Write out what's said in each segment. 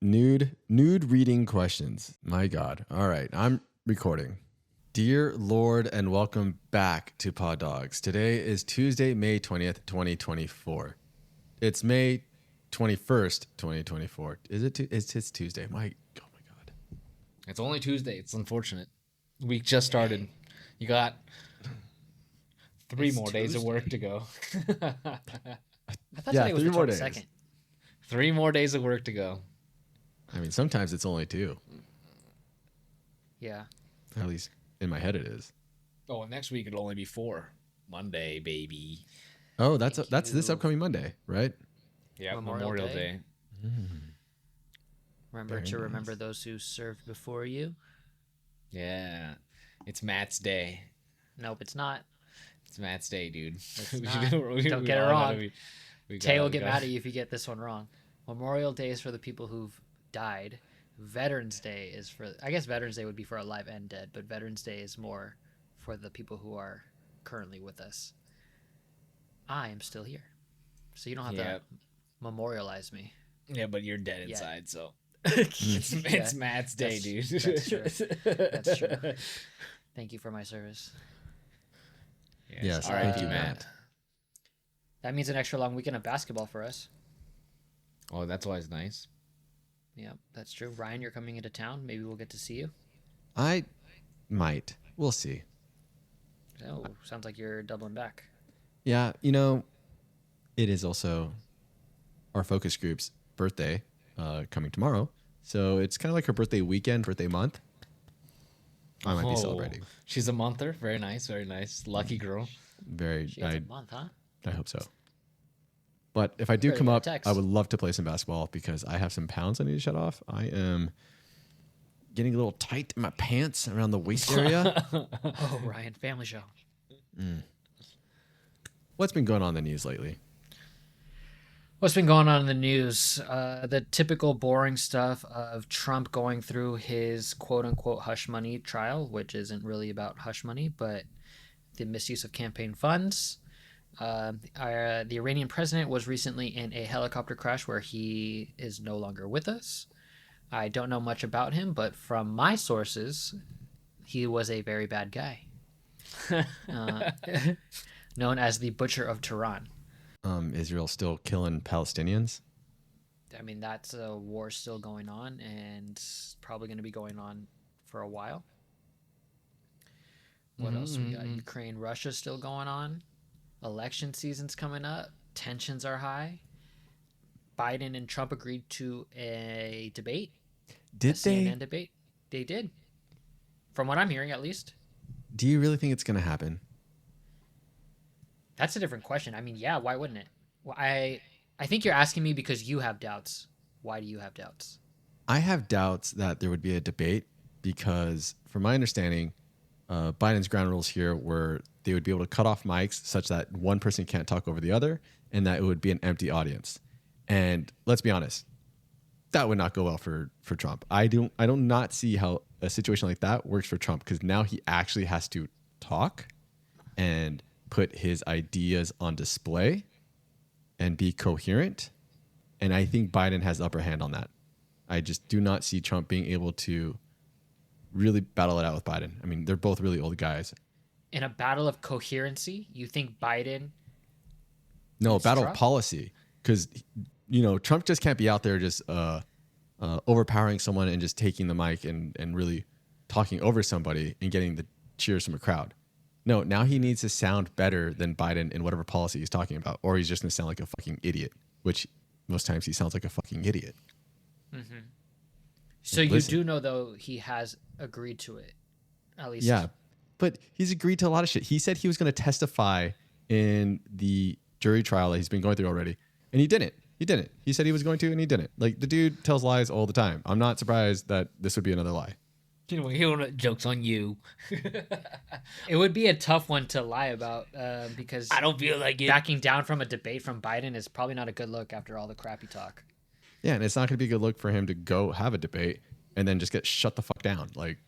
Nude reading questions. My God. All right, I'm recording. Dear Lord, and welcome back to PodDogs. Today is Tuesday, May 20th, 2024. It's May 21st, 2024. Is it? It's Tuesday. Oh my God. It's only Tuesday. It's unfortunate. Week just started. You got three more days of work to go. I thought today was the 22nd. 3 more days of work to go. I mean, sometimes it's only 2. Yeah. At least in my head it is. Oh, and next week it'll only be 4. Monday, baby. Oh, that's Thank this you. upcoming Monday, right? Yeah, Memorial Memorial Day. Day. Remember Very to nice. remember those who served before you. Yeah. It's Matt's day. Nope, it's not. It's Matt's day, dude. It's We not. should- Don't get it all wrong. gotta be- Tay will get mad at you if you get this one wrong. Memorial Day is for the people who've died. Veterans Day is for, I guess Veterans Day would be for alive and dead, but Veterans Day is more for the people who are currently with us. I am still here. So you don't have to memorialize me. Yeah, but you're dead Yeah. inside, so it's Yeah, Matt's day, that's- dude. that's true. That's true. Thank you for my service. Yes, All right, thank you, Matt. That means an extra long weekend of basketball for us. Oh, that's always nice. Yeah, that's true. Ryan, you're coming into town. Maybe we'll get to see you. I might. We'll see. Oh, sounds like you're doubling back. Yeah, it is also our focus group's birthday coming tomorrow. So it's kind of like her birthday weekend, birthday month. I might be celebrating. She's a monther. Very nice, very nice. Lucky girl. She has a month, huh? I hope so. But if I do Better come get a up, text. I would love to play some basketball because I have some pounds I need to shut off. I am getting a little tight in my pants around the waist area. Oh, Ryan, family show. What's been going on in the news lately? What's been going on in the news? The typical boring stuff of Trump going through his quote-unquote hush money trial, which isn't really about hush money, but the misuse of campaign funds. The Iranian president was recently in a helicopter crash where he is no longer with us. I don't know much about him, but from my sources, he was a very bad guy. Known as the Butcher of Tehran. Israel still killing Palestinians? I mean, that's a war still going on and probably going to be going on for a while. What else we got? Ukraine, Russia still going on. Election season's coming up. Tensions are high. Biden and Trump agreed to a debate. Did a they? CNN debate. They did. From what I'm hearing, at least. Do you really think it's going to happen? That's a different question. I mean, yeah, why wouldn't it? Well, I think you're asking me because you have doubts. Why do you have doubts? I have doubts that there would be a debate because, from my understanding, Biden's ground rules here were they would be able to cut off mics such that one person can't talk over the other and that it would be an empty audience. And let's be honest, that would not go well for Trump. I do not see how a situation like that works for Trump because now he actually has to talk and put his ideas on display and be coherent. And I think Biden has the upper hand on that. I just do not see Trump being able to really battle it out with Biden. I mean, they're both really old guys. In a battle of coherency, you think Biden... No, It's battle Trump? of policy. Because, Trump just can't be out there just overpowering someone and just taking the mic and really talking over somebody and getting the cheers from a crowd. No, now he needs to sound better than Biden in whatever policy he's talking about, or he's just going to sound like a fucking idiot, which most times he sounds like a fucking idiot. So you Listen. do know, though, he has agreed to it. At least... Yeah, but he's agreed to a lot of shit. He said he was going to testify in the jury trial that he's been going through already, and he didn't. He said he was going to, and he didn't. Like, the dude tells lies all the time. I'm not surprised that this would be another lie. Joke's on you. It would be a tough one to lie about because I don't feel like it. backing down from a debate from Biden is probably not a good look after all the crappy talk. Yeah, and it's not going to be a good look for him to go have a debate and then just get shut the fuck down. Like,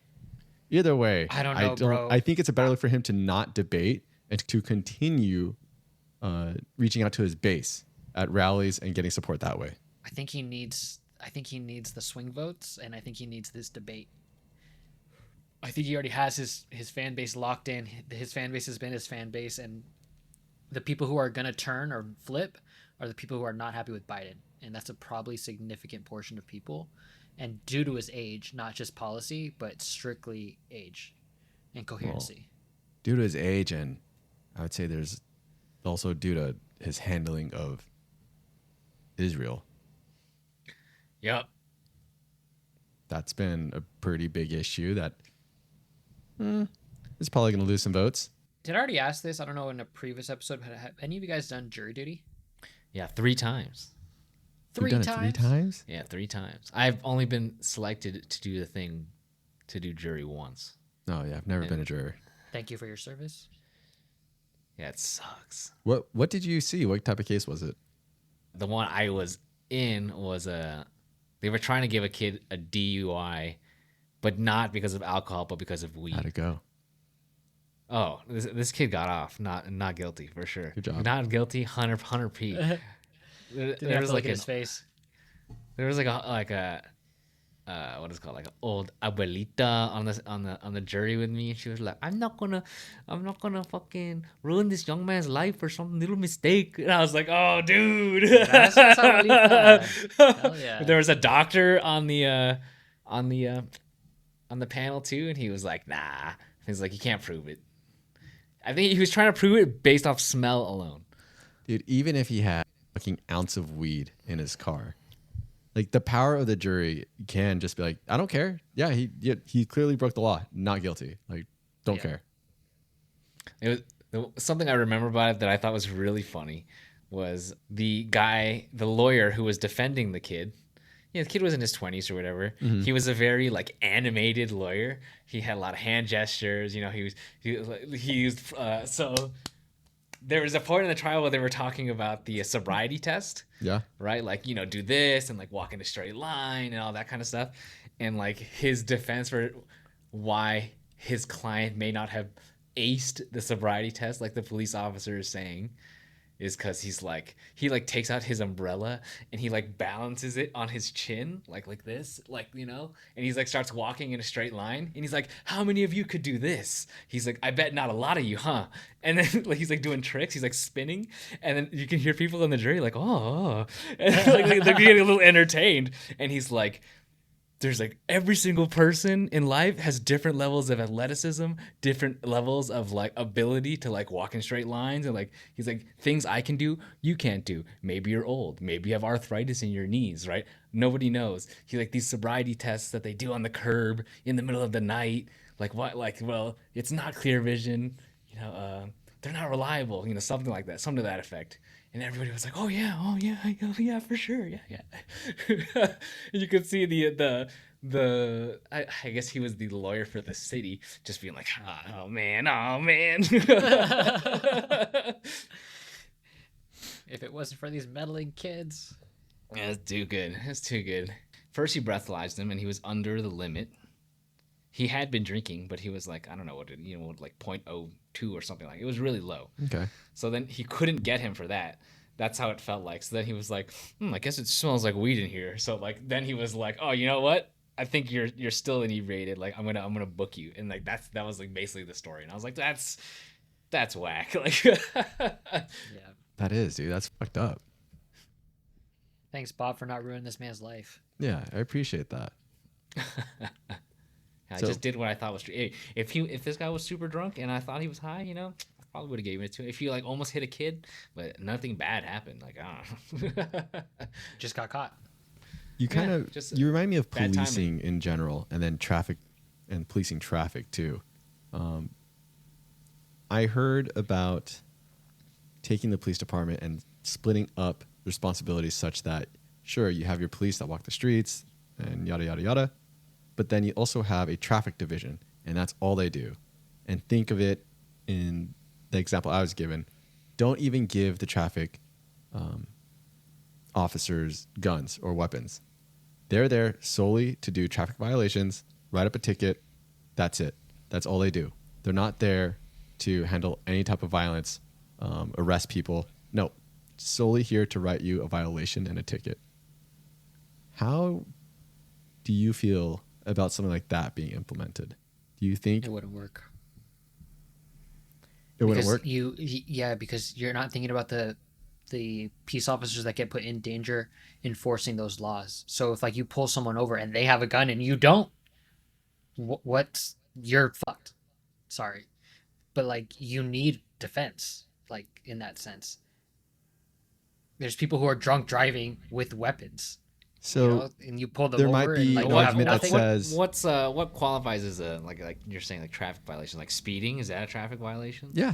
either way, I don't know, bro. I think it's a better look for him to not debate and to continue reaching out to his base at rallies and getting support that way. I think he needs I think he needs the swing votes, and I think he needs this debate. I think he already has his fan base locked in. His fan base has been his fan base, and the people who are going to turn or flip are the people who are not happy with Biden. And that's a probably significant portion of people. And due to his age, not just policy, but strictly age and coherency. Well, due to his age, and I would say there's also due to his handling of Israel. Yep. That's been a pretty big issue that is probably going to lose some votes. Did I already ask this? I don't know, in a previous episode. Have any of you guys done jury duty? Yeah, 3 times. You've done it 3 times? Yeah, 3 times. I've only been selected to do the thing, to do jury once. Oh, yeah. I've never been a juror. Thank you for your service. Yeah, it sucks. What did you see? What type of case was it? The one I was in was they were trying to give a kid a DUI, but not because of alcohol, but because of weed. How'd it go? Oh, this kid got off, not guilty for sure. Good job. Not guilty, 100 P. There was like his face. There was like a what is it called, like an old abuelita on the jury with me. She was like, I'm not gonna fucking ruin this young man's life for some little mistake. And I was like, oh, dude. That's abuelita. Hell yeah. There was a doctor on the panel too, and he was like, nah. He's like, you can't prove it. I think he was trying to prove it based off smell alone. Dude, even if he had a fucking ounce of weed in his car, like the power of the jury can just be like, I don't care. Yeah, he clearly broke the law. Not guilty. Like, don't care. It was something I remember about it that I thought was really funny was the lawyer who was defending the kid. Yeah, the kid was in his 20s or whatever. Mm-hmm. He was a very like animated lawyer. He had a lot of hand gestures. You know, he used so there was a point in the trial where they were talking about the sobriety test. Yeah. Right? Like, you know, do this and like walk in a straight line and all that kind of stuff. And like his defense for why his client may not have aced the sobriety test, like the police officer is saying, is because he takes out his umbrella and he like balances it on his chin like this, like, you know, and he's like starts walking in a straight line and he's like, how many of you could do this? He's like, I bet not a lot of you, huh? And then like he's like doing tricks, he's like spinning, and then you can hear people in the jury like, oh, and like they're getting a little entertained, and he's like, there's like every single person in life has different levels of athleticism, different levels of like ability to like walk in straight lines. And like, he's like, things I can do, you can't do. Maybe you're old. Maybe you have arthritis in your knees, right? Nobody knows. He's like, these sobriety tests that they do on the curb in the middle of the night. Like what? Like, well, it's not clear vision, you know, they're not reliable, you know, something like that, something to that effect. And everybody was like, oh yeah, for sure, yeah. And you could see I guess he was the lawyer for the city, just being like, oh man. If it wasn't for these meddling kids. Yeah, it's too good. First he breathalyzed him, and he was under the limit. He had been drinking, but he was like, I don't know what it, you know, like 0.02 or something like. It was really low. Okay. So then he couldn't get him for that. That's how it felt like. So then he was like, I guess it smells like weed in here. So like then he was like, oh, you know what? I think you're still inebriated. Like I'm gonna book you. And like that was like basically the story. And I was like, that's whack. Like yeah. That is, dude. That's fucked up. Thanks, Bob, for not ruining this man's life. Yeah, I appreciate that. I just did what I thought was true. If this guy was super drunk and I thought he was high, you know, I probably would have given it to him. If he like almost hit a kid, but nothing bad happened, like I don't know. Just got caught. You kind of you remind me of policing in general, and then traffic and policing traffic too. I heard about taking the police department and splitting up responsibilities such that sure, you have your police that walk the streets and yada yada yada. But then you also have a traffic division, and that's all they do. And think of it in the example I was given. Don't even give the traffic officers guns or weapons. They're there solely to do traffic violations, write up a ticket. That's it. That's all they do. They're not there to handle any type of violence, arrest people. No, solely here to write you a violation and a ticket. How do you feel about something like that being implemented? Do you think It wouldn't work. it wouldn't Because work? yeah, because you're not thinking about the peace officers that get put in danger enforcing those laws. So if like you pull someone over and they have a gun and you don't, what's you're fucked. Sorry, but like you need defense, like in that sense. There's people who are drunk driving with weapons, So and you pull them there over might be and like an you have argument that nothing. says- what qualifies as a like you're saying like traffic violation? Like speeding, is that a traffic violation? Yeah.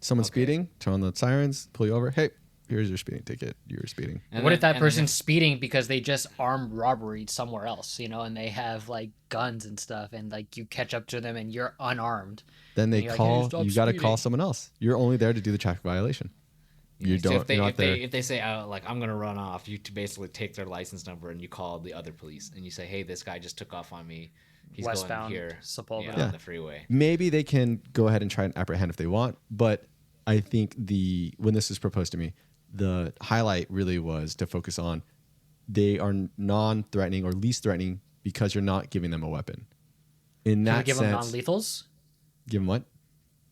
Someone's Okay. speeding, turn on the sirens, pull you over. Hey, here's your speeding ticket. You were speeding. And What then- if that and then person's speeding because they just armed robbery somewhere else, and they have like guns and stuff, and like you catch up to them and you're unarmed? Then they And you're like, "Hey, call. stop You got to speeding." call someone else. You're only there to do the traffic violation. You So don't. if they you're not if they there. if they say like I'm gonna run off, you to basically take their license number and you call the other police and you say, hey, this guy just took off on me. He's Westbound, going here, Sepulveda. on the freeway. Maybe they can go ahead and try and apprehend if they want, but I think when this was proposed to me, the highlight really was to focus on they are non-threatening or least threatening because you're not giving them a weapon. In Can we that give them sense, non-lethals? give them what?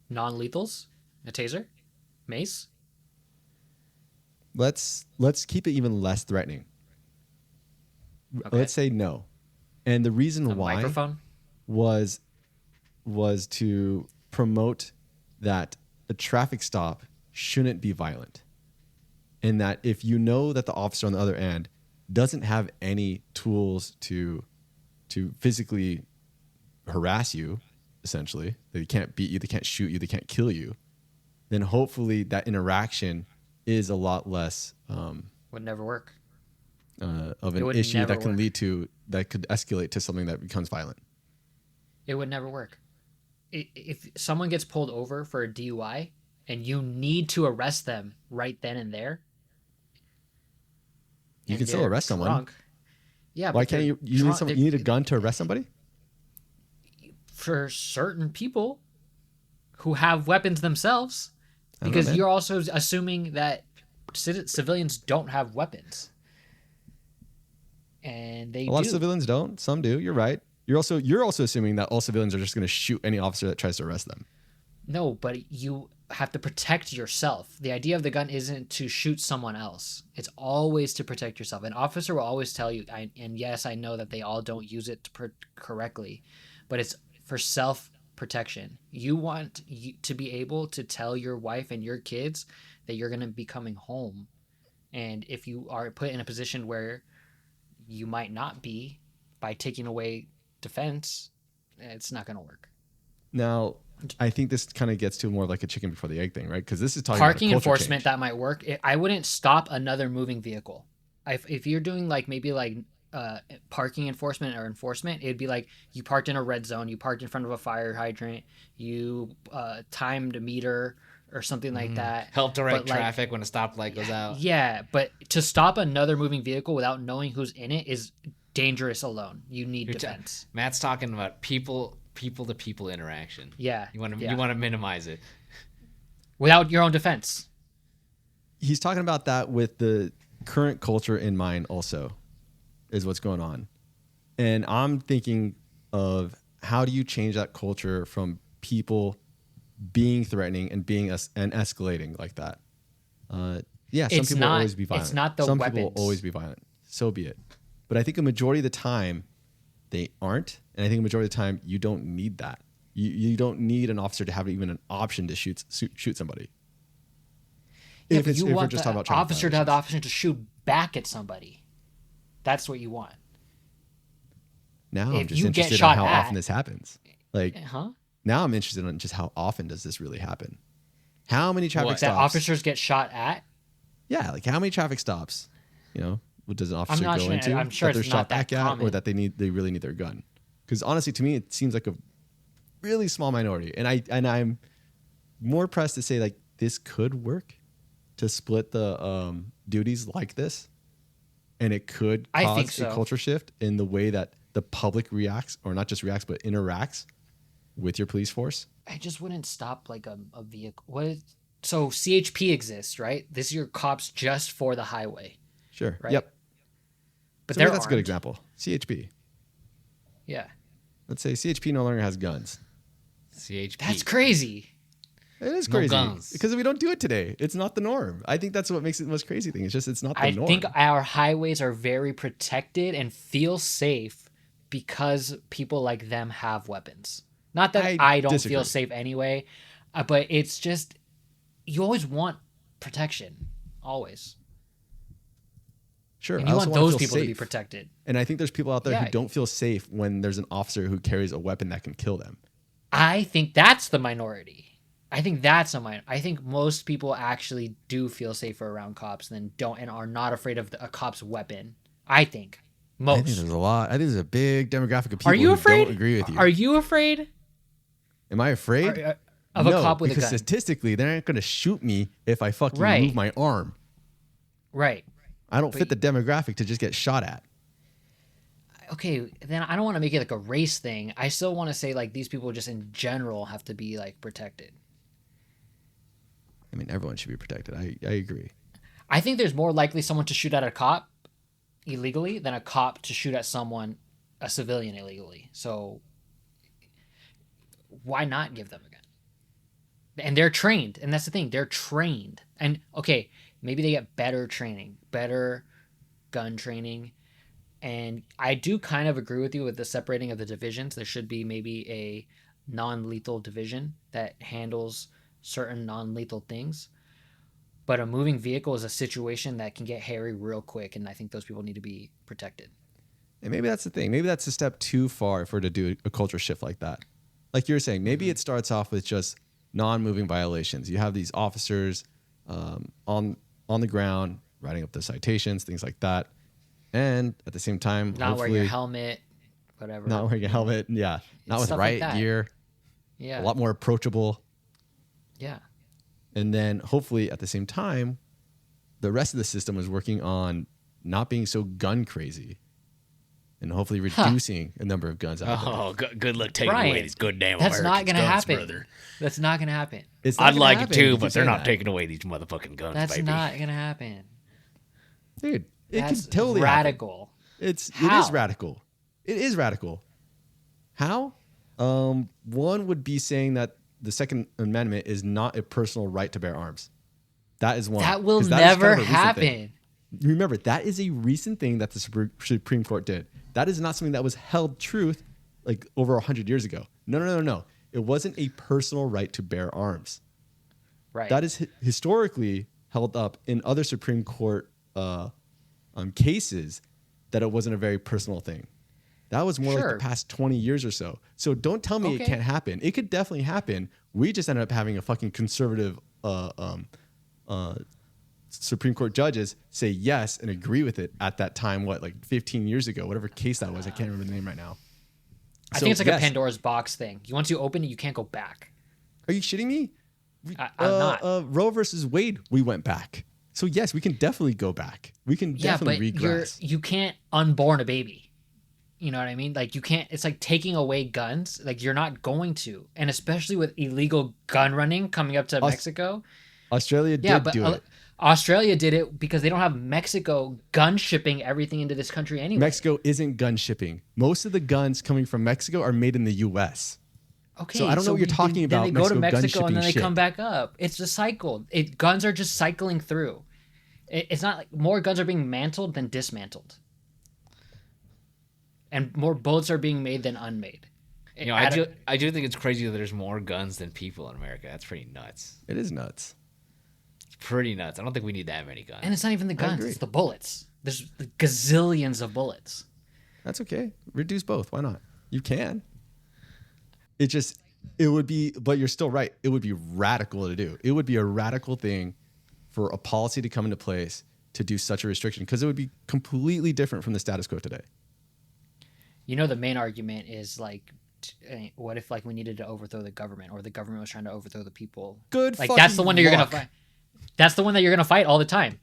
Non-lethals? A taser? Mace? Let's keep it even less threatening. Okay. Let's say no, and the reason A why microphone? was to promote that a traffic stop shouldn't be violent, and that if you know that the officer on the other end doesn't have any tools to physically harass you, essentially, they can't beat you, they can't shoot you, they can't kill you, then hopefully that interaction is a lot less Would never work. of It an would issue never that can work. lead to that could escalate to something that becomes violent. It would never work. If someone gets pulled over for a DUI and you need to arrest them right then and there, You and can still they're arrest someone. drunk, yeah, Why but can't they're you? You need drunk- someone. they- You need a gun to arrest somebody. for certain people who have weapons themselves, I don't know, because man. you're also assuming that civilians don't have weapons, and they A lot do. of civilians don't. Some do. You're right. You're also assuming that all civilians are just going to shoot any officer that tries to arrest them. No, but you have to protect yourself. The idea of the gun isn't to shoot someone else. It's always to protect yourself. An officer will always tell you, and yes, I know that they all don't use it correctly, but it's for self-protection. You want to be able to tell your wife and your kids that you're going to be coming home. And if you are put in a position where you might not be, by taking away defense, it's not going to work. Now, I think this kind of gets to more of like a chicken before the egg thing, right? Because this is talking Parking about a culture enforcement, change. that might work. I wouldn't stop another moving vehicle. If you're doing like maybe like parking enforcement or enforcement, it'd be like you parked in a red zone, you parked in front of a fire hydrant, you timed a meter or something like that. Help direct But, like, traffic when a stoplight goes out. Yeah, but to stop another moving vehicle without knowing who's in it is dangerous alone. You need defense. Matt's talking about people to people interaction. Yeah. You want to yeah. minimize it. Without your own defense. He's talking about that with the current culture in mind also is what's going on. And I'm thinking of how do you change that culture from people being threatening and being and escalating like that. Yeah, some It's people will not- always be violent. it's not the some people weapons. will always be violent. So be it. But I think a majority of the time they aren't. And I think a majority of the time you don't need that. You don't need an officer to have even an option to shoot somebody. Yeah, If but you we're want just the talking about traffic officer to have the violations. option to shoot back at somebody. That's what you want. Now I'm If just you get interested in shot how at- often this happens. Like Huh? now I'm interested in just how often does this really happen? How many traffic What? stops? That officers get shot at? Yeah, like how many traffic stops? What does an officer not go sure- into I'm sure that they're it's shot not that back at, or common. that they really need their gun? Because honestly, to me, it seems like a really small minority, and I'm more pressed to say like this could work to split the duties like this, and it could I cause think a so. culture shift in the way that the public reacts, or not just reacts, but interacts with your police force. I just wouldn't stop like a vehicle. So CHP exists, right? This is your cops just for the highway. Sure. Right. Yep. but So they're maybe that's a good armed. example. CHP. Yeah, Let's say CHP no longer has guns. CHP. that's crazy. It is No crazy guns. because we don't do it today. It's not the norm. I think that's what makes it the most crazy thing. It's just it's not the I norm. think our highways are very protected and feel safe because people like them have weapons. Not that I don't disagree. feel safe anyway, but it's just you always want protection, always, Sure, and I you also want wanna those feel people to be safe. protected. And I think there's people out there Yeah. who don't feel safe when there's an officer who carries a weapon that can kill them. I think that's the minority. I think that's a minority. I think most people actually do feel safer around cops than don't and are not afraid of a cop's weapon. I think I think most. there's a lot. I think there's a big demographic of people Are you who afraid? don't agree with you. Are you afraid Am I afraid? of No, a cop with a because gun? statistically, they're not going to shoot me if I fucking Right. move my arm. Right. I don't fit the demographic to just get shot at. Okay, then I don't want to make it like a race thing. I still want to say like these people just in general have to be like protected. I mean, everyone should be protected. I agree. I think there's more likely someone to shoot at a cop illegally than a cop to shoot at someone, a civilian illegally. So why not give them a gun? And they're trained, and that's the thing. They're trained. And okay, maybe they get better training, better gun training. And I do kind of agree with you with the separating of the divisions. There should be maybe a non-lethal division that handles certain non-lethal things. But a moving vehicle is a situation that can get hairy real quick, and I think those people need to be protected. And maybe that's the thing. Maybe that's a step too far if we're to do a culture shift like that. Like you're saying, maybe it starts off with just non-moving violations. You have these officers on the ground writing up the citations, things like that. And at the same time, Not wearing hopefully your helmet, whatever. not wearing a helmet. Yeah. Not with Stuff like riot that. gear. Yeah. A lot more approachable. Yeah. And then hopefully at the same time, the rest of the system is working on not being so gun crazy and hopefully reducing the number of guns out there. Oh, good luck taking Brian, away these good damn That's Americans' not going to guns, happen. brother. That's not going to happen. It's not I'd gonna like happen. it too, You but keep they're saying not that. taking away these motherfucking guns, That's baby. not going to happen. Dude, it That's can totally happen. radical. It is How? radical. It is radical. How? One would be saying that the Second Amendment is not a personal right to bear arms. That is one. That will 'Cause that is kind never of a recent thing. happen. Remember, that is a recent thing that the Supreme Court did. That is not something that was held truth like over 100 years ago. No. It wasn't a personal right to bear arms. Right. That is historically held up in other Supreme Court cases that it wasn't a very personal thing. That was more like Sure. the past 20 years or so. So don't tell me it Okay. can't happen. It could definitely happen. We just ended up having a fucking conservative Supreme Court judges say yes and agree with it at that time, what, like 15 years ago, whatever case that was. I can't remember the name right now. I So, think it's like yes. a Pandora's box thing. Once you open it, you can't go back. Are you shitting me? I'm not. Roe versus Wade, we went back. So yes, we can definitely go back. We can Yeah, but definitely regress. you can't unborn a baby. You know what I mean? Like you can't. It's like taking away guns. Like you're not going to, and especially with illegal gun running coming up to Mexico. Australia Yeah, did but do it. Australia did it because they don't have Mexico gun shipping everything into this country anyway. Mexico isn't gun shipping. Most of the guns coming from Mexico are made in the U.S. Okay, So I don't know what you're talking about, Then they go to Mexico gun Mexico and shipping then they shit. come back up. It's just cycled. Guns are just cycling through. It's not like more guns are being mantled than dismantled, and more bullets are being made than unmade. You know, I do think it's crazy that there's more guns than people in America. That's pretty nuts. It is nuts. It's pretty nuts. I don't think we need that many guns. And it's not even the guns; agree. it's the bullets. There's gazillions of bullets. That's okay. Reduce both. Why not? You can. It would be, but you're still right. It would be radical to do. It would be a radical thing for a policy to come into place to do such a restriction because it would be completely different from the status quo today. You know, the main argument is like, what if like we needed to overthrow the government, or the government was trying to overthrow the people? Good Like fucking that's the one that you're gonna luck. fight. That's the one that you're gonna fight all the time.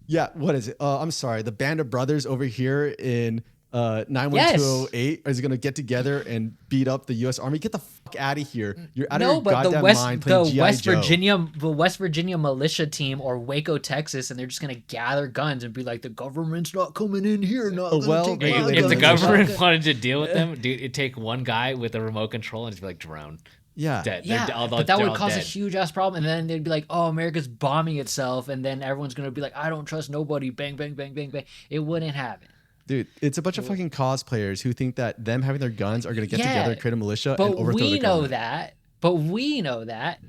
Yeah, what is it? I'm sorry. The Band of Brothers over here in 91208 is going to get together and beat up the U.S. Army. Get the fuck out of here. You're out of No, your but goddamn mind playing G.I. Joe. The West Virginia militia team or Waco, Texas, and they're just gonna gather guns and be like, the government's not coming in here. Not gonna take my If the guns." government wanted to deal with them, dude, it'd take one guy with a remote control and just be like, drone. Yeah. Dead. Yeah, They're all but that would all cause a dead. huge ass problem, and then they'd be like, "Oh, America's bombing itself," and then everyone's gonna be like, "I don't trust nobody." Bang, bang, bang, bang, bang. It wouldn't happen. Dude, it's a bunch of fucking cosplayers who think that them having their guns are going to get together and create a militia and But overthrow we the know government. that. But we know that.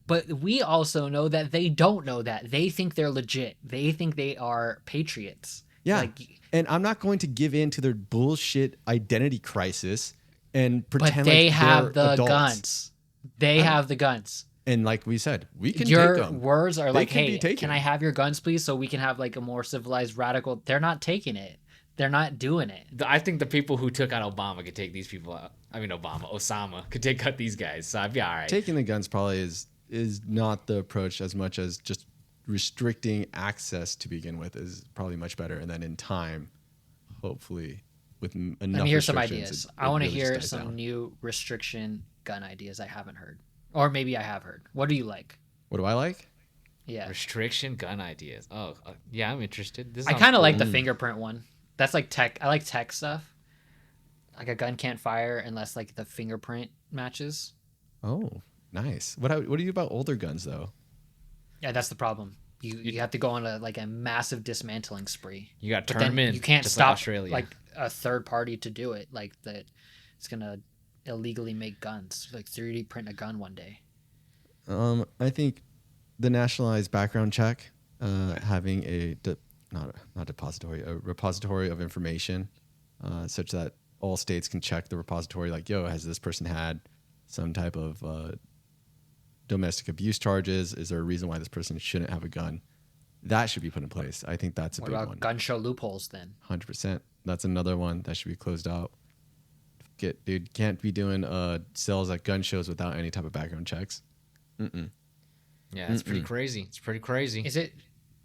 But we also know that they don't know that. They think they're legit. They think they are patriots. Yeah. Like, And I'm not going to give in to their bullshit identity crisis and pretend but they like have they're the adults. guns. They have the guns. And like we said, we can Your take them. words are They like, can be hey, taken. can I have your guns, please? So we can have like a more civilized, radical. They're not taking it. They're not doing it. I think the people who took out Obama could take these people out. I mean, Osama could take out these guys. So I'd be all right. Taking the guns probably is not the approach as much as just restricting access to begin with is probably much better. And then in time, hopefully, with enough Let me hear some restrictions, ideas. it I want to really hear just dies some down. new restriction gun ideas I haven't heard. Or maybe I have heard. What do you like? What do I like? Yeah. Restriction gun ideas. Oh, yeah, I'm interested. This I sounds kind of cool. like the fingerprint one. That's like tech. I like tech stuff. Like a gun can't fire unless like the fingerprint matches. Oh, nice. What do you about older guns though? Yeah, that's the problem. You have to go on a massive dismantling spree. You got to But turn then them in. you can't just stop like Australia. like a third party to do it. Like that, it's gonna illegally make guns. Like 3D print a gun one day. I think the nationalized background check, having a repository of information, such that all states can check the repository. Like, yo, has this person had some type of domestic abuse charges? Is there a reason why this person shouldn't have a gun? That should be put in place. I think that's a What big about one. gun show loopholes then? 100%. That's another one that should be closed out. Dude, can't be doing sales at gun shows without any type of background checks. Yeah, it's pretty crazy. It's pretty crazy. Is it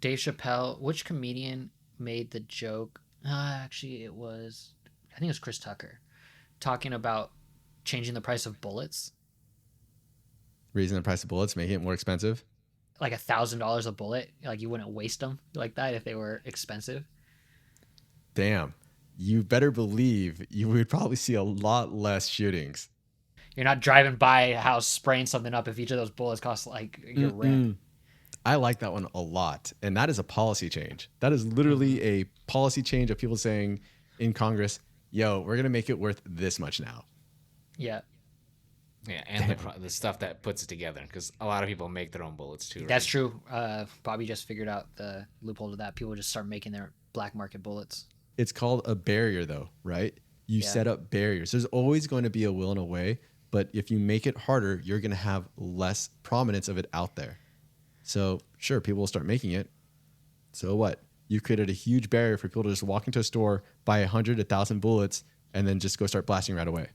Dave Chappelle? Which comedian made the joke? Actually, it was, I think it was Chris Tucker, talking about changing the price of bullets, Raising the price of bullets, making it more expensive. like $1,000 a bullet. Like you wouldn't waste them like that if they were expensive. Damn. You better believe you would probably see a lot less shootings. You're not driving by a house spraying something up if each of those bullets costs like your rent. I like that one a lot. And that is a policy change. That is literally a policy change of people saying in Congress, yo, we're going to make it worth this much now. Yeah, Yeah, and the stuff that puts it together, because a lot of people make their own bullets too. Right? that's true. Bobby just figured out the loophole to that. People just start making their black market bullets. It's called a barrier though, right? You set up barriers. There's always going to be a will and a way, but if you make it harder, you're going to have less prominence of it out there. So sure, people will start making it. So what? You created a huge barrier for people to just walk into a store, buy 100, 1,000 bullets, and then just go start blasting right away.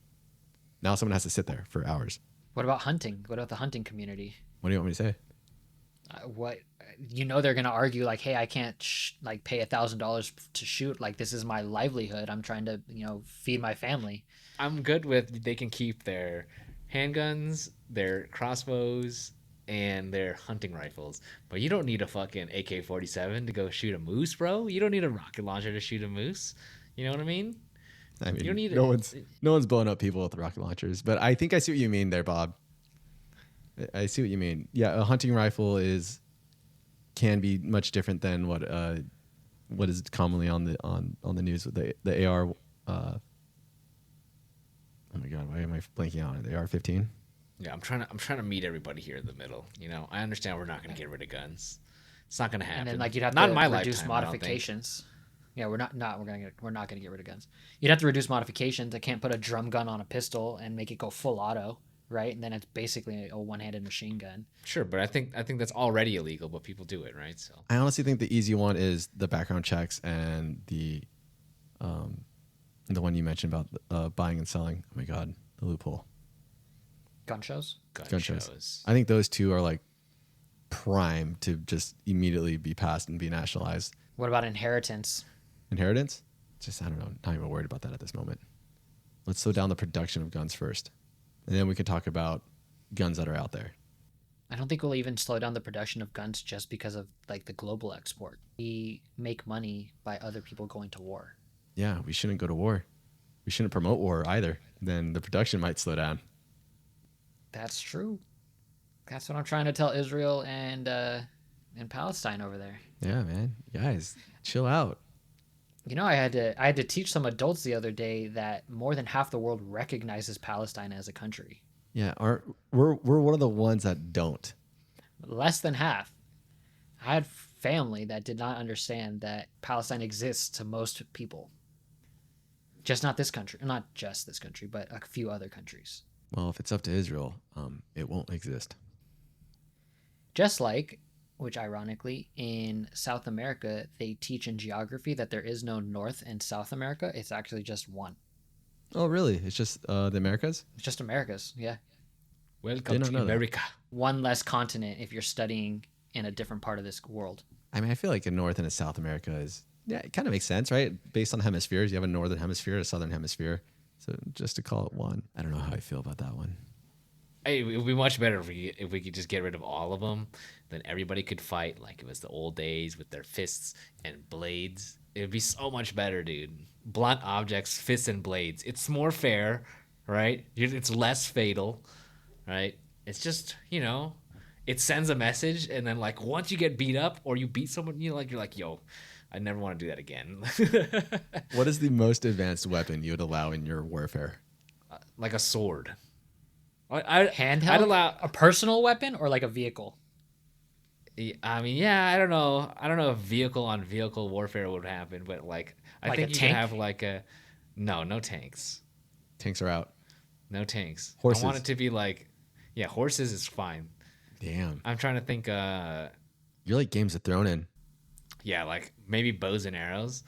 Now someone has to sit there for hours. What about hunting? What about the hunting community? What do you want me to say? What, you know, they're gonna argue like, hey, I can't pay $1,000 to shoot. Like, this is my livelihood. I'm trying to feed my family. I'm good with they can keep their handguns, their crossbows, and their hunting rifles, but you don't need a fucking AK-47 to go shoot a moose, bro. You don't need a rocket launcher to shoot a moose. You know what I mean? I mean, You don't need no it. one's blowing up people with rocket launchers, but I think I see what you mean there, Bob. I see what you mean. Yeah, a hunting rifle can be much different than what is commonly on the news with the AR. Oh my god, why am I blanking on it? The AR-15. Yeah, I'm trying to meet everybody here in the middle. I understand we're not going to get rid of guns. It's not going to happen. And then you'd have not to in my reduce lifetime, I don't think. modifications. Yeah, we're not gonna get rid of guns. You'd have to reduce modifications. I can't put a drum gun on a pistol and make it go full auto, right? And then it's basically a one-handed machine gun. Sure, but I think that's already illegal, but people do it, right? So I honestly think the easy one is the background checks and the one you mentioned about buying and selling. Oh my god, the loophole. Gun shows. gun shows. I think those two are like prime to just immediately be passed and be nationalized. What about inheritance? Inheritance? just, I don't know, not even worried about that at this moment. Let's slow down the production of guns first. And then we can talk about guns that are out there. I don't think we'll even slow down the production of guns just because of like the global export. We make money by other people going to war. Yeah, we shouldn't go to war. We shouldn't promote war either. Then the production might slow down. That's true. That's what I'm trying to tell Israel and Palestine over there. Yeah, man. Guys, chill out. You know, I had to teach some adults the other day that more than half the world recognizes Palestine as a country. Yeah, we're one of the ones that don't. Less than half. I had family that did not understand that Palestine exists to most people. Just not this country. Not just this country, but a few other countries. Well, if it's up to Israel, it won't exist. Just like, which ironically, in South America, they teach in geography that there is no North and South America. It's actually just one. Oh, really? It's just the Americas? It's just Americas, yeah. Welcome to America. One less continent if you're studying in a different part of this world. I mean, I feel like a North and a South America it kind of makes sense, right? Based on hemispheres, you have a Northern Hemisphere, a Southern Hemisphere. So just to call it one, I don't know how I feel about that one. Hey, it would be much better if we could just get rid of all of them. Then everybody could fight like it was the old days with their fists and blades. It would be so much better, dude. Blunt objects, fists and blades. It's more fair, right? It's less fatal, right? It's just, it sends a message, and then like once you get beat up or you beat someone, you're like, yo, I never want to do that again. What is the most advanced weapon you would allow in your warfare? Like a sword. Handheld? I'd allow a personal weapon or like a vehicle? I mean, yeah, I don't know. I don't know if vehicle on vehicle warfare would happen, but like I Like think a you tank? could have like no tanks. Tanks are out. No tanks. Horses. I want it to be like, yeah, horses is fine. Damn. I'm trying to think, You're like Games of Thrones in. yeah, like maybe bows and arrows.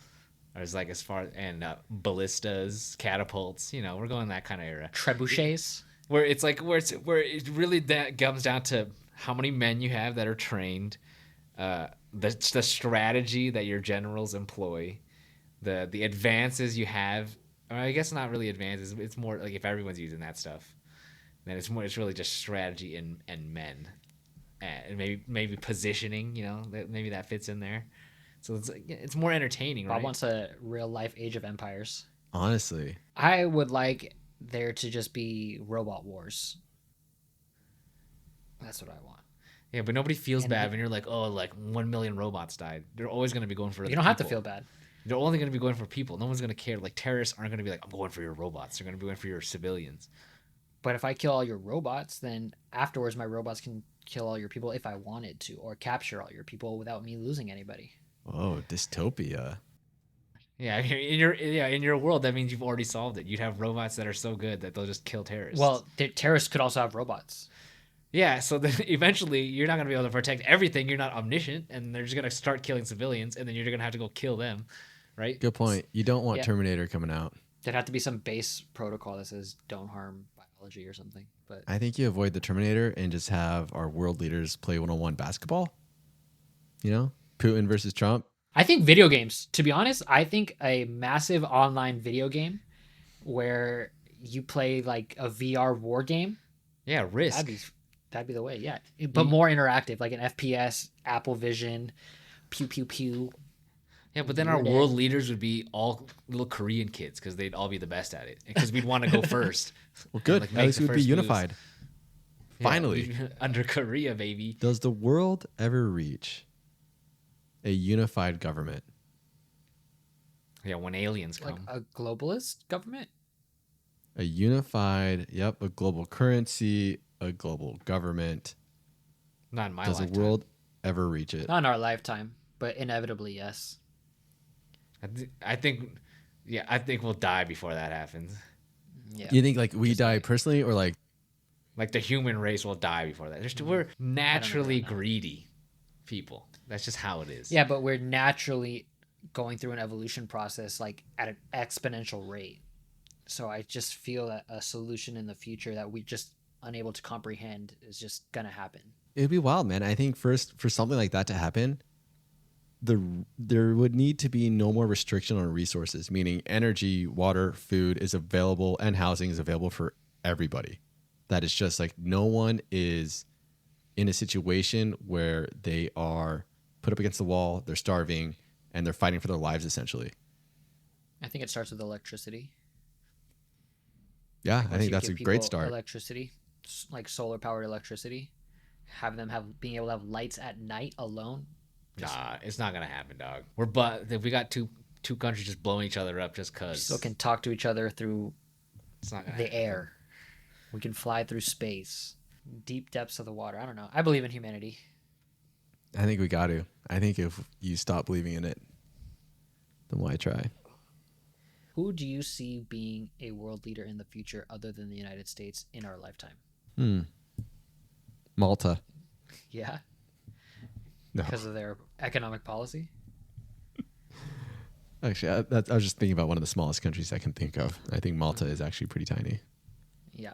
Or it's like as far and ballistas, catapults, we're going that kind of era. Trebuchets? Where it's like where it really that comes down to how many men you have that are trained, the strategy that your generals employ, the advances you have. Or I guess not really advances. It's more like if everyone's using that stuff, then it's really just strategy and men, and maybe positioning. Maybe that fits in there. So it's more entertaining, right? Bob wants a real life Age of Empires. Honestly. I would like there to just be robot wars. That's what I want. Yeah, but nobody feels bad when you're like, oh, like 1 million robots died. They're always going to be going for You don't have to feel bad. They're only going to be going for people. No one's going to care. Like terrorists aren't going to be like, I'm going for your robots. They're going to be going for your civilians. But if I kill all your robots, then afterwards my robots can kill all your people if I wanted to, or capture all your people without me losing anybody. Oh, dystopia. Yeah, in your world, that means you've already solved it. You'd have robots that are so good that they'll just kill terrorists. Well, terrorists could also have robots. Yeah, so then eventually you're not going to be able to protect everything. You're not omniscient, and they're just going to start killing civilians, and then you're going to have to go kill them, right? Good point. You don't want Yeah. Terminator coming out. There'd have to be some base protocol that says don't harm biology or something. But I think you avoid the Terminator and just have our world leaders play one-on-one basketball. Putin versus Trump. I think video games, to be honest, I think a massive online video game where you play like a VR war game. Yeah, Risk. That'd be the way, yeah. But more interactive, like an FPS, Apple Vision, pew pew pew. Yeah, but then our world leaders would be all little Korean kids because they'd all be the best at it because we'd want to go first. Well, good. Like, At least make we'd the be first unified. Yeah, Finally. under Korea, baby. Does the world ever reach a unified government? Yeah, when aliens Like come. a globalist government? A unified, a global currency, a global government. Not in my Does lifetime. the world ever reach it? Not in our lifetime, but inevitably, yes. I think we'll die before that happens. Yeah. You think like we die personally or like Like the human race will die before that. We're naturally about that. greedy people. That's just how it is. Yeah, but we're naturally going through an evolution process like at an exponential rate. So I just feel that a solution in the future that we just unable to comprehend is just gonna happen. it'd be wild, man. I think first for something like that to happen, there would need to be no more restriction on resources, meaning energy, water, food is available, and housing is available for everybody. That is just like no one is in a situation where they are put up against the wall, they're starving, and they're fighting for their lives essentially. I think it starts with electricity. Yeah, Like I once think you that's a give great people start. Electricity, like solar powered electricity, being able to have lights at night alone. Nah, it's not gonna happen, dog. If we got two countries just blowing each other up just cause. Still can talk to each other through It's not gonna the happen. air. We can fly through space, deep depths of the water. I don't know. I believe in humanity. I think we got to. I think if you stop believing in it, then why try? Who do you see being a world leader in the future other than the United States in our lifetime? Malta. Yeah, No. because of their economic policy. Actually, I was just thinking about one of the smallest countries I can think of. I think Malta is actually pretty tiny. Yeah.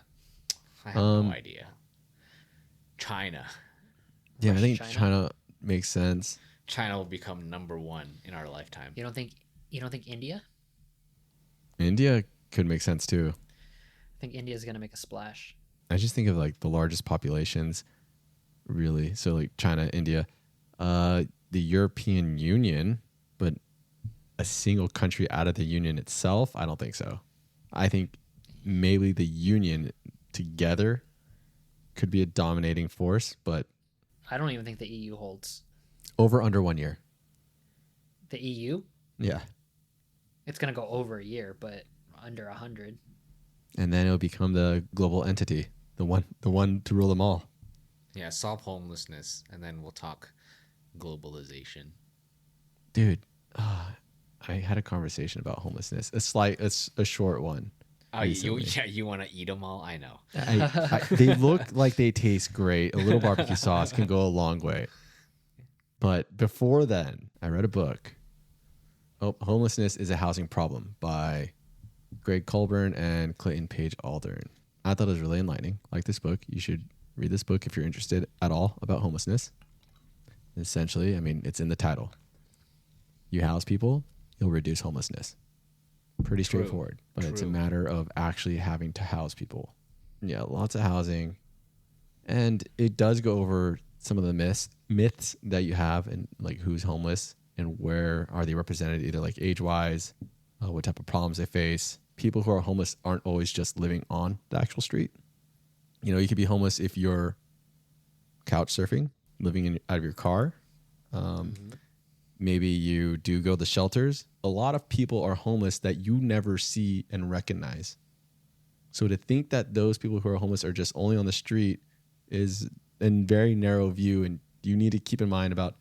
I have no idea. China. Yeah, I Russia, think China? China makes sense. China will become number one in our lifetime. You don't think India? India could make sense too. I think India is going to make a splash. I just think of like the largest populations, really. So like China, India, the European Union, but a single country out of the Union itself, I don't think so. I think maybe the Union together could be a dominating force, but I don't even think the EU holds. over under 1 year. The EU? Yeah. It's going to go over a year, but under 100. And then it'll become the global entity, the one to rule them all. Yeah, solve homelessness, and then we'll talk globalization. Dude, I had a conversation about homelessness. It's a short one. Oh, recently. you want to eat them all? I know. They look like they taste great. A little barbecue sauce can go a long way. But before then, I read a book. Homelessness is a Housing Problem by Greg Colburn and Clayton Page Aldern. I thought it was really enlightening. Like this book. You should read this book if you're interested at all about homelessness. Essentially, I mean, it's in the title. You house people, you'll reduce homelessness. Pretty straightforward, but it's a matter of actually having to house people. Yeah, lots of housing. And it does go over some of the myths that you have and like who's homeless and where are they represented, either like age-wise, what type of problems they face. People who are homeless aren't always just living on the actual street. You know, you could be homeless if you're couch surfing, living out of your car. Maybe you do go to the shelters. A lot of people are homeless that you never see and recognize. So to think that those people who are homeless are just only on the street is a very narrow view. And you need to keep in mind about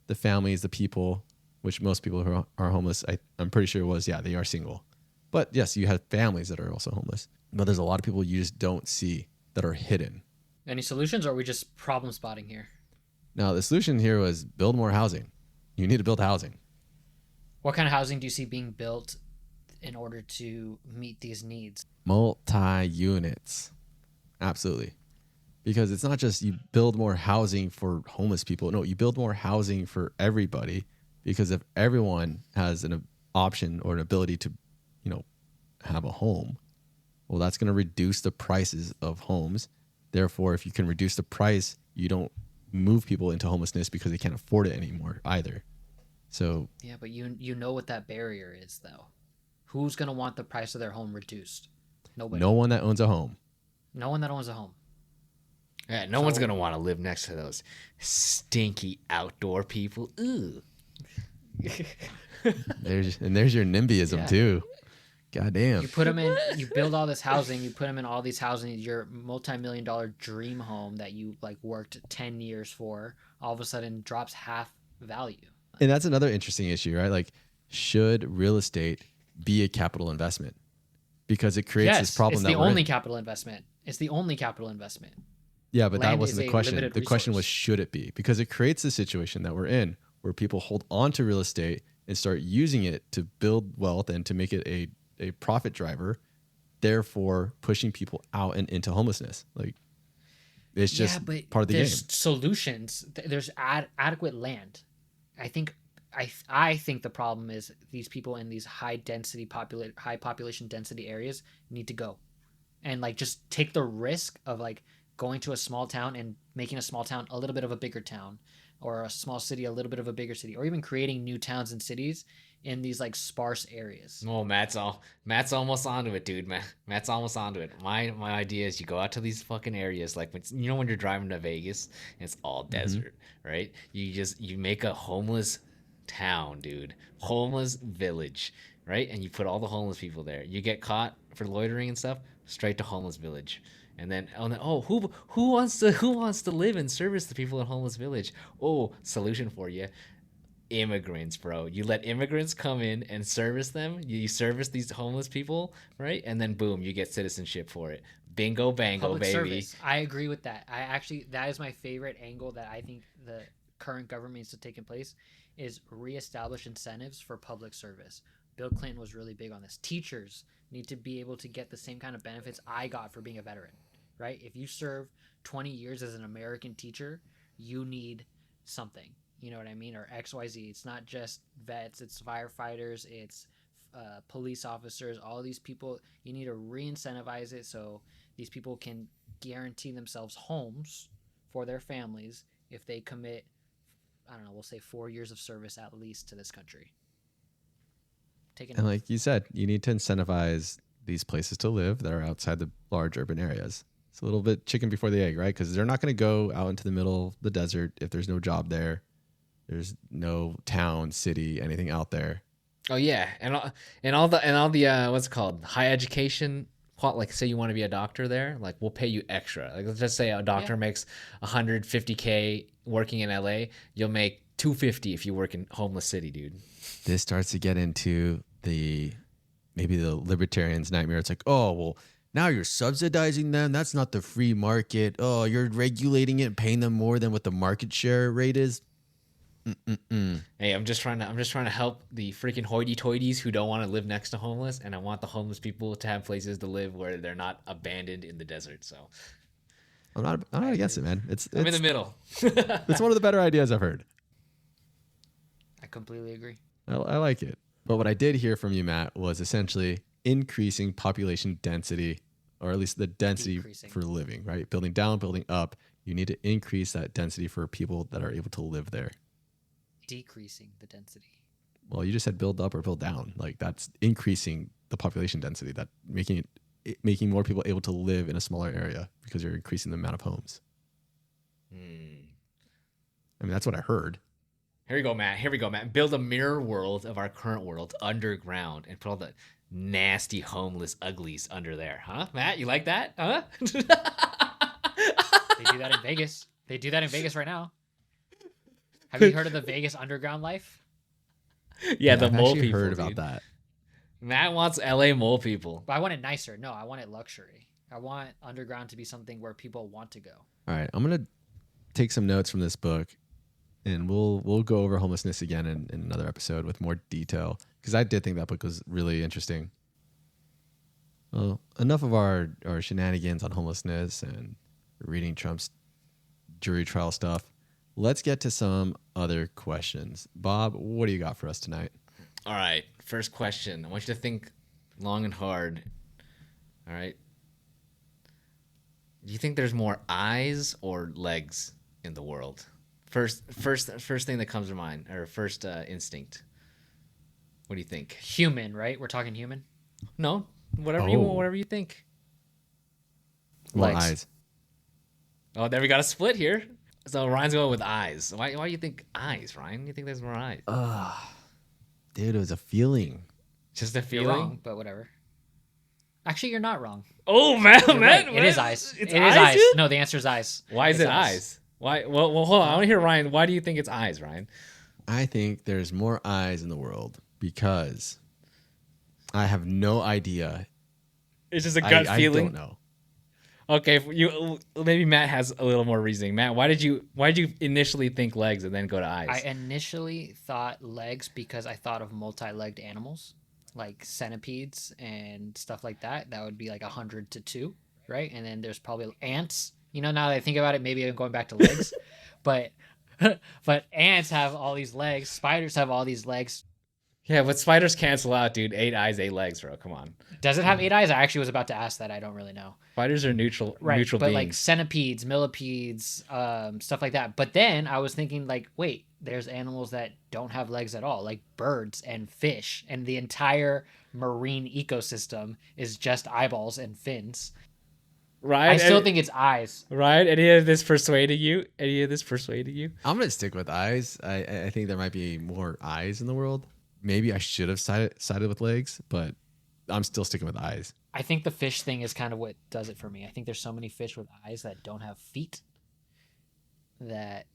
the families, the people, which most people who are homeless, I'm pretty sure they are single. But yes, you have families that are also homeless. But there's a lot of people you just don't see that are hidden. Any solutions, or are we just problem spotting here? Now, the solution here was build more housing. You need to build housing. What kind of housing do you see being built in order to meet these needs? Multi-units. Absolutely. Because it's not just you build more housing for homeless people. No, you build more housing for everybody. Because if everyone has an option or an ability to, have a home, well, that's going to reduce the prices of homes. Therefore, if you can reduce the price, you don't move people into homelessness because they can't afford it anymore either. So yeah, but you know what that barrier is, though. Who's gonna want the price of their home reduced? Nobody. No one that owns a home. No one that owns a home. Yeah, no one's gonna want to live next to those stinky outdoor people. Ooh. There's your NIMBYism too. God damn. You put them in. You build all this housing. You put them in all these housing. Your multi-million-dollar dream home that you worked 10 years for, all of a sudden drops half value. And that's another interesting issue, right? Like, should real estate be a capital investment? Because it creates this problem it's the only capital investment. It's the only capital investment. Yeah, but that Land wasn't is the a question. limited The question was, resource. should it be? Because it creates the situation that we're in where people hold on to real estate and start using it to build wealth and to make it a profit driver, therefore pushing people out and into homelessness. Like, it's just part of the game. There's solutions. There's adequate land. I think I think the problem is these people in these high population density areas need to go, and like just take the risk of like going to a small town and making a small town a little bit of a bigger town, or a small city a little bit of a bigger city, or even creating new towns and cities in these like sparse areas. Oh, Matt's almost onto it, dude. Matt's almost onto it. My idea is you go out to these fucking areas, like when you're driving to Vegas and it's all desert, right? You make a homeless town, dude. Homeless village, right? And you put all the homeless people there. You get caught for loitering and stuff, straight to homeless village. And then who wants to live and service the people in homeless village? Oh, solution for you. Immigrants, bro. You let immigrants come in and service them. You service these homeless people, right? And then boom, you get citizenship for it. Bingo bango, Public baby. service. I agree with that. That is my favorite angle that I think the current government needs to take in place is reestablish incentives for public service. Bill Clinton was really big on this. Teachers need to be able to get the same kind of benefits I got for being a veteran, right? If you serve 20 years as an American teacher, you need something. You know what I mean? Or XYZ. It's not just vets, it's firefighters, it's police officers, all these people. You need to re-incentivize it so these people can guarantee themselves homes for their families if they commit, I don't know, we'll say 4 years of service at least to this country. And like you said, you need to incentivize these places to live that are outside the large urban areas. It's a little bit chicken before the egg, right? Because they're not going to go out into the middle of the desert if there's no job there. There's no town, city, anything out there. Oh yeah, and all the what's it called, high education. Like say you want to be a doctor there, like we'll pay you extra. Like let's just say a doctor makes $150K working in LA, you'll make $250 if you work in homeless city, dude. This starts to get into maybe the libertarian's nightmare. It's like, oh well, now you're subsidizing them. That's not the free market. Oh, you're regulating it, paying them more than what the market share rate is. Hey, I'm just trying to help the freaking hoity-toities who don't want to live next to homeless, and I want the homeless people to have places to live where they're not abandoned in the desert. So I'm not against it, man. I'm in the middle. It's one of the better ideas I've heard. I completely agree. I like it. But what I did hear from you, Matt, was essentially increasing population density, or at least the density for living, right? Building down, building up. You need to increase that density for people that are able to live there. Decreasing the density. Well, you just said build up or build down. Like that's increasing the population density, that making more people able to live in a smaller area because you're increasing the amount of homes. I mean, that's what I heard. Here we go, Matt. Build a mirror world of our current world underground and put all the nasty homeless uglies under there. Huh, Matt? You like that? Huh? They do that in Vegas. They do that in Vegas right now. Have you heard of the Vegas underground life? Yeah, the I've mole actually people. Heard dude. about that. Matt wants LA mole people. But I want it nicer. No, I want it luxury. I want underground to be something where people want to go. All right, I'm gonna take some notes from this book, and we'll go over homelessness again in another episode with more detail, because I did think that book was really interesting. Well, enough of our shenanigans on homelessness and reading Trump's jury trial stuff. Let's get to some other questions. Bob, what do you got for us tonight? All right. First question. I want you to think long and hard. All right. Do you think there's more eyes or legs in the world? First thing that comes to mind, or first instinct. What do you think? Human, right? We're talking human? No. Whatever you think. More Legs. eyes. Oh, there we got a split here. So Ryan's going with eyes. Why do you think eyes, Ryan? You think there's more eyes? Dude, it was a feeling. Just a You're feeling? wrong, but whatever. Actually, you're not wrong. Oh, man. You're man. right. It is eyes. It's It is eyes. dude? No, the answer is eyes. Why is It's it eyes? Why? Well, hold on. I want to hear Ryan. Why do you think it's eyes, Ryan? I think there's more eyes in the world because I have no idea. It's just a gut feeling. I don't know. Okay, maybe Matt has a little more reasoning. Matt, why did you initially think legs and then go to eyes? I initially thought legs because I thought of multi-legged animals like centipedes and stuff like that. That would be like 100 to 2, right? And then there's probably ants. You know, now that I think about it, maybe I'm going back to legs, but But ants have all these legs. Spiders have all these legs. Yeah, but spiders cancel out, dude. 8 eyes, 8 legs, bro. Come on. Does it have 8 eyes? I actually was about to ask that. I don't really know. Spiders are neutral Right, but like beings. centipedes, millipedes, stuff like that. But then I was thinking, like, wait, there's animals that don't have legs at all, like birds and fish, and the entire marine ecosystem is just eyeballs and fins. Right? I still think it's eyes. Right? Any of this persuading you? I'm gonna stick with eyes. I think there might be more eyes in the world. Maybe I should have sided with legs, but I'm still sticking with eyes. I think the fish thing is kind of what does it for me. I think there's so many fish with eyes that don't have feet that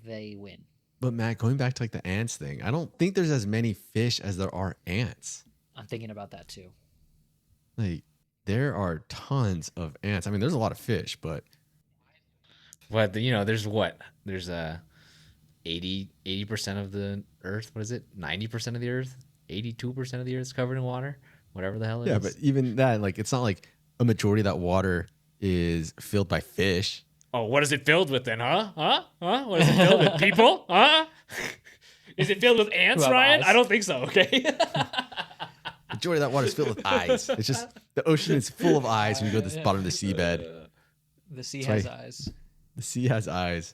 they win. But Matt, going back to like the ants thing, I don't think there's as many fish as there are ants. I'm thinking about that too. Like there are tons of ants. I mean, there's a lot of fish, but there's what? There's 80% of the earth. What is it? 90% of the earth? 82% of the earth is covered in water? Whatever the hell it is. yeah, but even that, like, it's not like a majority of that water is filled by fish. Oh, what is it filled with then, huh? What is it filled with? People? Huh? Is it filled with ants, Ryan? eyes? I don't think so, okay? Majority of that water is filled with eyes. It's just the ocean is full of eyes when you go to the bottom of the seabed. The sea Sorry. has eyes. The sea has eyes.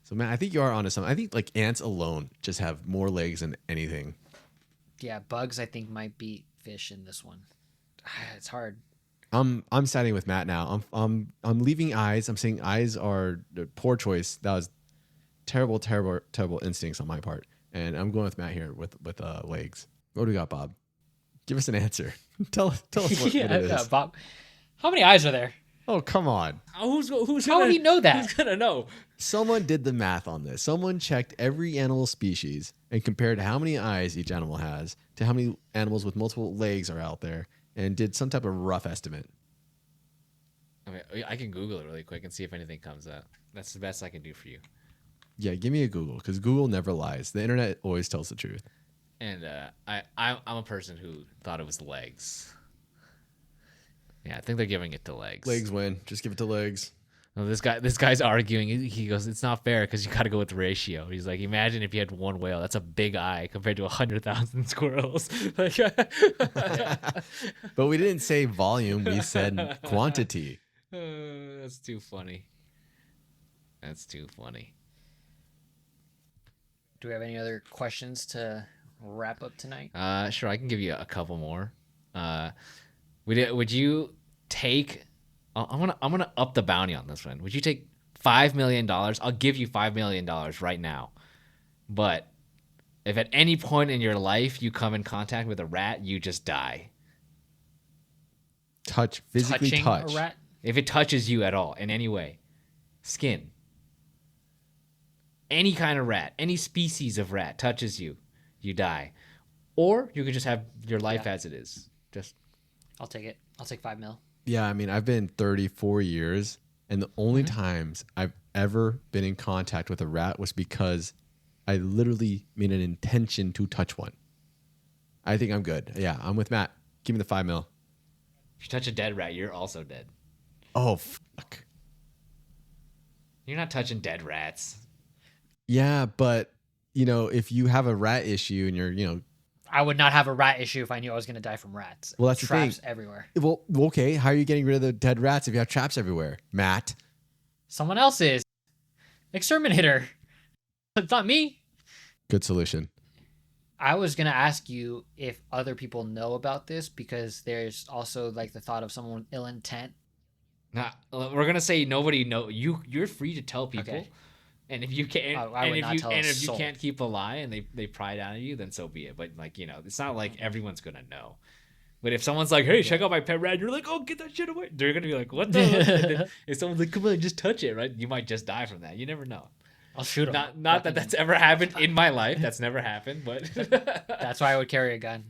So, man, I think you are onto something. I think like ants alone just have more legs than anything. Yeah, bugs I think might beat fish in this one. It's hard. I'm siding with Matt now. I'm leaving eyes. I'm saying eyes are the poor choice. That was terrible instincts on my part. And I'm going with Matt here with legs. What do we got, Bob? Give us an answer. Tell us what it is. Bob. How many eyes are there? Oh, come on. Who's How would he know that? Who's gonna know? Someone did the math on this. Someone checked every animal species and compared how many eyes each animal has to how many animals with multiple legs are out there and did some type of rough estimate. I can Google it really quick and see if anything comes up. That's the best I can do for you. Yeah, give me a Google because Google never lies. The internet always tells the truth. And I'm a person who thought it was the legs. Yeah, I think they're giving it to legs. Legs win. Just give it to legs. No, this guy's arguing. He goes, it's not fair because you got to go with the ratio. He's like, imagine if you had one whale. That's a big eye compared to 100,000 squirrels. But we didn't say volume. We said quantity. That's too funny. Do we have any other questions to wrap up tonight? Sure, I can give you a couple more. Would you take? I'm gonna up the bounty on this one. Would you take $5 million? I'll give you $5 million right now. But if at any point in your life you come in contact with a rat, you just die. Physically touch. A rat? If it touches you at all in any way, skin, any kind of rat, any species of rat touches you, you die. Or you could just have your life as it is. I'll take it. I'll take 5 mil. Yeah, I mean, I've been 34 years, and the only times I've ever been in contact with a rat was because I literally made an intention to touch one. I think I'm good. Yeah, I'm with Matt. Give me the 5 mil. If you touch a dead rat, you're also dead. Oh, fuck. You're not touching dead rats. Yeah, but, if you have a rat issue and you're, I would not have a rat issue if I knew I was going to die from rats. Well, that's traps the thing. everywhere. Well, okay. How are you getting rid of the dead rats if you have traps everywhere, Matt? Someone else is. Exterminator. It's not me. Good solution. I was going to ask you if other people know about this because there's also like the thought of someone with ill intent. Nah, we're gonna say nobody know. You're free to tell people. Okay. And if you can't, I would not tell a if you soul. can't keep a lie and they pry down on you, then so be it. But it's not like everyone's gonna know. But if someone's like, "Hey, check out my pet rat," you're like, "Oh, get that shit away!" They're gonna be like, "What the?" And then if someone's like, "Come on, just touch it," right? You might just die from that. You never know. I'll shoot him. Not that that's ever happened in my life. That's never happened. But That's why I would carry a gun.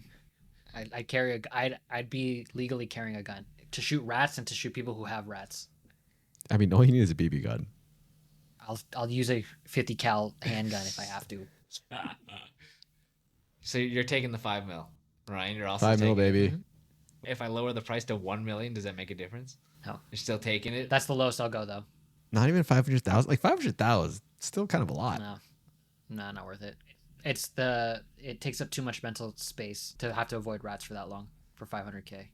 I'd be legally carrying a gun to shoot rats and to shoot people who have rats. I mean, all you need is a BB gun. I'll use a 50 cal handgun if I have to. So you're taking the 5 mil, Ryan. You're also 5 mil, taking it. baby. If I lower the price to 1 million, does that make a difference? No. You're still taking it. That's the lowest I'll go though. Not even 500,000. Like 500,000 is still kind of a lot. No, not worth it. It takes up too much mental space to have to avoid rats for that long for 500K.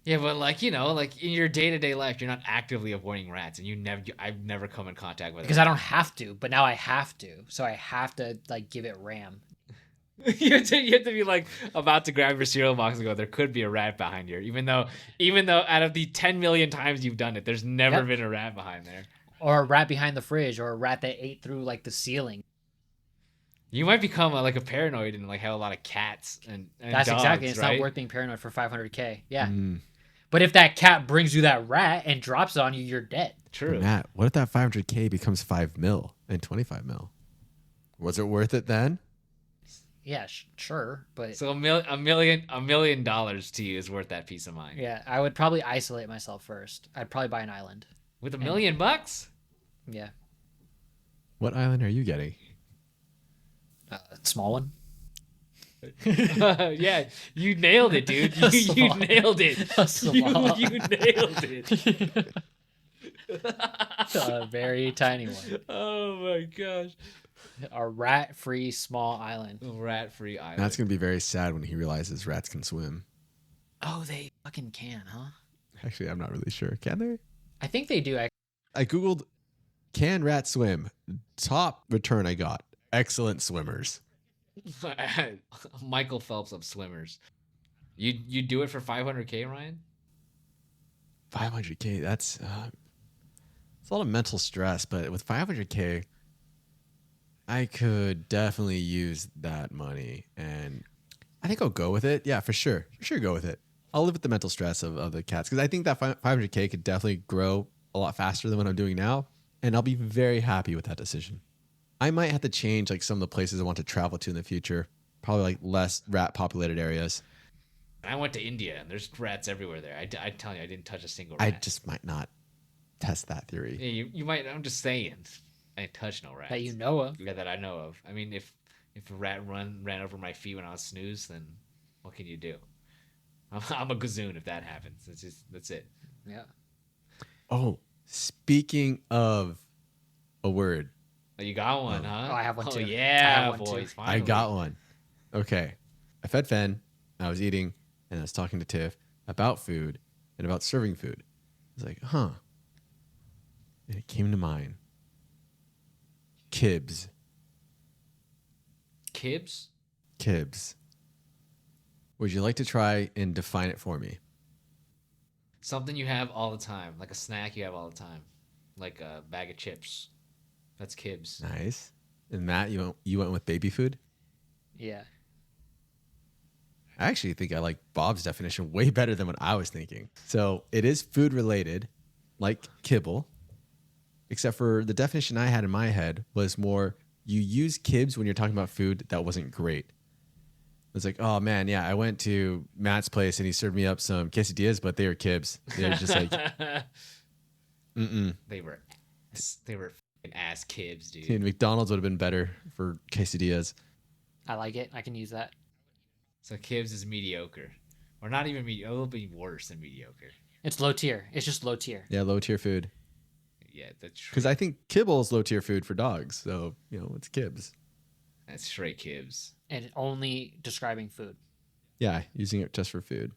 Yeah, but like like in your day-to-day life, you're not actively avoiding rats, and I've never come in contact with Because them. I don't have to, but now I have to. So I have to like give it RAM. You have to be like about to grab your cereal box and go, there could be a rat behind here, even though out of the 10 million times you've done it, there's never been a rat behind there. Or a rat behind the fridge, or a rat that ate through like the ceiling. You might become like a paranoid and like have a lot of cats and That's dogs, exactly. It's right? not worth being paranoid for 500K. Yeah. But if that cat brings you that rat and drops it on you, you're dead. True. Matt, what if that 500K becomes 5 mil and 25 mil? Was it worth it then? Yeah, sure, but So $1 million to you is worth that peace of mind. yeah, I would probably isolate myself first. I'd probably buy an island. With $1 million? Yeah, What island are you getting? small one. Yeah, you nailed it, dude. You nailed it. You nailed it. A very tiny one. Oh my gosh. A rat-free small island. Rat-free island. That's going to be very sad when he realizes rats can swim. Oh, they fucking can, huh? Actually, I'm not really sure. Can they? I think they do. I Googled, can rats swim? Top return I got. Excellent swimmers. Michael Phelps of swimmers. You do it for 500K, Ryan? 500K, that's it's a lot of mental stress, but with 500K, I could definitely use that money, and I think I'll go with it. Yeah, for sure. For sure, go with it. I'll live with the mental stress of the cats, because I think that 500K could definitely grow a lot faster than what I'm doing now, and I'll be very happy with that decision. I might have to change like some of the places I want to travel to in the future. Probably like less rat populated areas. I went to India and there's rats everywhere there. I tell you, I didn't touch a single I rat. just might not test that theory. Yeah, you might. I'm just saying. I didn't touch no rats. That you know of. Yeah, that I know of. I mean, if a rat ran over my feet when I was snooze, then what can you do? I'm a gazoon if that happens. That's it. Yeah. Oh, speaking of a word. Oh, you got one, huh? Oh, I have one too. Oh, I yeah, have one boys. too. Finally. I got one. Okay. I fed Fen. I was eating, and I was talking to Tiff about food and about serving food. I was like, huh. And it came to mind. Kibs. Kibs? Kibs. Would you like to try and define it for me? Something you have all the time, like a snack you have all the time, like a bag of chips. That's kibs. Nice. And Matt, you went with baby food? Yeah. I actually think I like Bob's definition way better than what I was thinking. So it is food related, like kibble, except for the definition I had in my head was more you use kibs when you're talking about food that wasn't great. It's like, oh man, yeah, I went to Matt's place and he served me up some quesadillas, but they were kibs. They're just like, They were fucking ass kibs, dude. Dude, McDonald's would have been better for quesadillas. I like it. I can use that. So kibs is mediocre, or not even mediocre. A little bit worse than mediocre. It's low tier. It's just low tier. Yeah, low tier food. Yeah, that's true. Because I think kibble is low tier food for dogs. So, it's kibs. That's straight kibs. And only describing food. Yeah, using it just for food.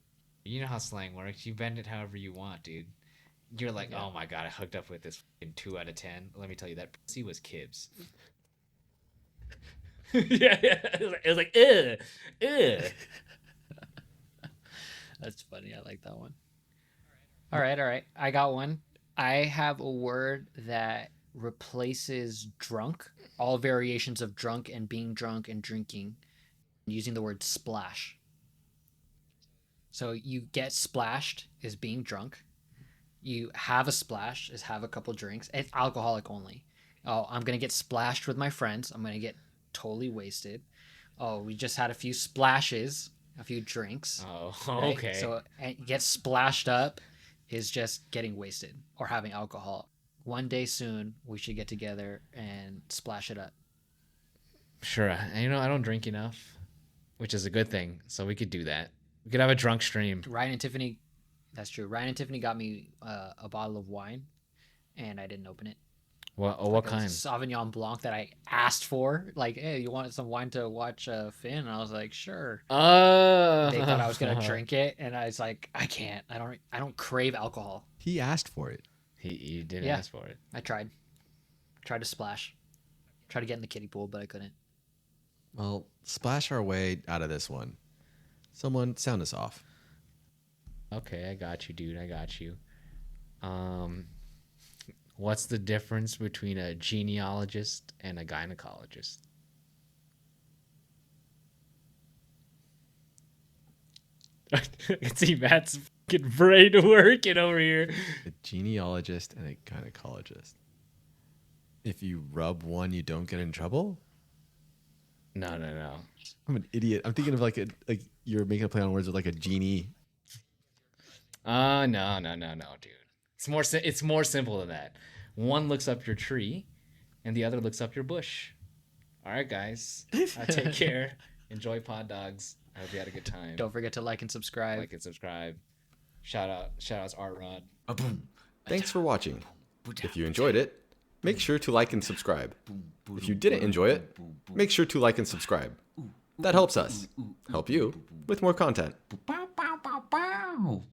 You know how slang works. You bend it however you want, dude. You're like, oh my god, I hooked up with this fucking 2 out of 10. Let me tell you, that pussy was kibs. Yeah. It was like, ugh. That's funny. I like that one. All right. I got one. I have a word that replaces drunk, all variations of drunk and being drunk and drinking, using the word splash. So you get splashed is being drunk. You have a splash is have a couple drinks. It's alcoholic only. Oh, I'm going to get splashed with my friends. I'm going to get totally wasted. Oh, we just had a few splashes, a few drinks. Oh, right? okay. So get splashed up is just getting wasted or having alcohol. One day soon, we should get together and splash it up. Sure. And I don't drink enough, which is a good thing. So we could do that. We could have a drunk stream. Ryan and Tiffany, that's true. Ryan and Tiffany got me a bottle of wine, and I didn't open it. What A kind? Sauvignon Blanc that I asked for. Like, hey, you want some wine to watch Finn? And I was like, sure. They thought I was gonna drink it, and I was like, I can't. I don't crave alcohol. He asked for it. He did Yeah. ask for it. I tried to splash, tried to get in the kiddie pool, but I couldn't. Well, splash our way out of this one. Someone sound us off. Okay, I got you, dude. I got you. What's the difference between a genealogist and a gynecologist? I can see Matt's fucking brain working over here. A genealogist and a gynecologist. If you rub one, you don't get in trouble? No. I'm an idiot. I'm thinking of like you're making a play on words with like a genie. No, dude. It's more simple than that. One looks up your tree, and the other looks up your bush. All right, guys. Take care. Enjoy PodDogs. I hope you had a good time. Don't forget to like and subscribe. Like and subscribe. Shout outs Art Rod. Thanks for watching. If you enjoyed it, make sure to like and subscribe. If you didn't enjoy it, make sure to like and subscribe. That helps us help you with more content.